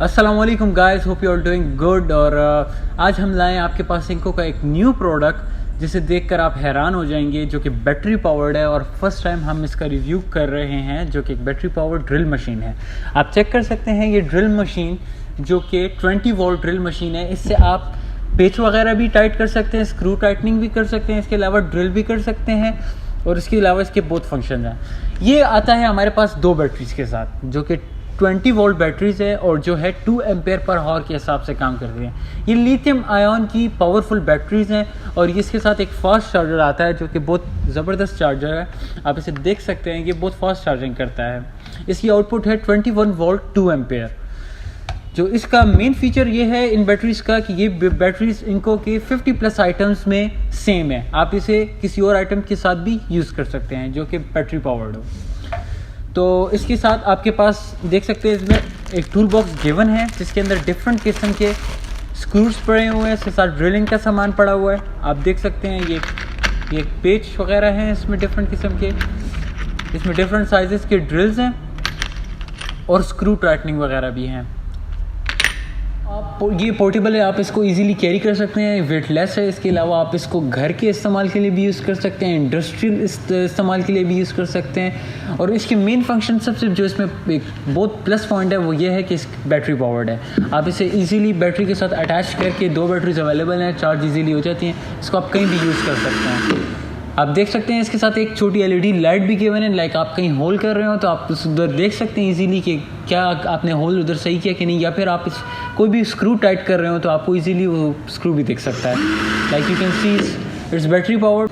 अस्सलामुअलैकुम guys, hope you are doing good. और आज हम लाए आपके पास इंको का एक न्यू प्रोडक्ट जिसे देखकर आप हैरान हो जाएंगे, जो कि बैटरी पावर्ड है और फर्स्ट टाइम हम इसका रिव्यू कर रहे हैं, जो कि एक बैटरी पावर्ड ड्रिल मशीन है। आप चेक कर सकते हैं ये ड्रिल मशीन जो कि 20 वोल्ट ड्रिल मशीन है। इससे आप पेच वगैरह भी टाइट कर सकते हैं, स्क्रू टाइटनिंग भी कर सकते हैं, इसके अलावा ड्रिल भी कर सकते हैं और इसके अलावा इसके बहुत फंक्शन हैं। ये आता है हमारे पास दो बैटरीज के साथ, जो कि 20 वोल्ट बैटरीज है और जो है 2 एम्पेयर पर हावर के हिसाब से काम करती हैं। ये लिथियम आयन की पावरफुल बैटरीज हैं और इसके साथ एक फास्ट चार्जर आता है जो कि बहुत ज़बरदस्त चार्जर है। आप इसे देख सकते हैं, ये बहुत फास्ट चार्जिंग करता है। इसकी आउटपुट है 21 वोल्ट 2 एम्पेयर। जो इसका मेन फीचर ये है इन बैटरीज का कि ये बैटरीज इनको के 50+ आइटम्स में सेम है। आप इसे किसी और आइटम के साथ भी यूज़ कर सकते हैं जो कि बैटरी पावर्ड हो। तो इसके साथ आपके पास देख सकते हैं इसमें एक टूल बॉक्स गिवन है जिसके अंदर डिफरेंट किस्म के स्क्रूज पड़े हुए हैं, इसके साथ ड्रिलिंग का सामान पड़ा हुआ है। आप देख सकते हैं ये पेच वगैरह हैं, इसमें डिफरेंट किस्म के, इसमें डिफरेंट साइजेस के ड्रिल्स हैं और स्क्रू टाइटनिंग वगैरह भी हैं। ये पोर्टेबल है, आप इसको इजीली कैरी कर सकते हैं, वेटलेस है। इसके अलावा आप इसको घर के इस्तेमाल के लिए भी यूज़ कर सकते हैं, इंडस्ट्रियल इस्तेमाल के लिए भी यूज़ कर सकते हैं। और इसके मेन फंक्शन सबसे जो इसमें एक बहुत प्लस पॉइंट है वो ये है कि इस बैटरी पावर्ड है। आप इसे इजीली बैटरी के साथ अटैच करके, दो बैटरीज अवेलेबल हैं, चार्ज इजीली हो जाती हैं। इसको आप कहीं भी यूज़ कर सकते हैं। आप देख सकते हैं इसके साथ एक छोटी LED लाइट भी गिवन है। लाइक आप कहीं होल कर रहे हो तो आप उधर देख सकते हैं इजीली कि क्या आपने होल उधर सही किया कि नहीं, या फिर आप कोई भी स्क्रू टाइट कर रहे हो तो आपको इजीली वो स्क्रू भी दिख सकता है। Like you can see it's battery powered.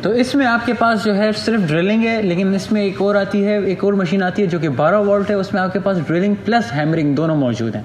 तो इसमें आपके पास जो है सिर्फ ड्रिलिंग है, लेकिन इसमें एक और मशीन आती है जो कि 12 वोल्ट है। उसमें आपके पास ड्रिलिंग प्लस हैमरिंग दोनों मौजूद हैं।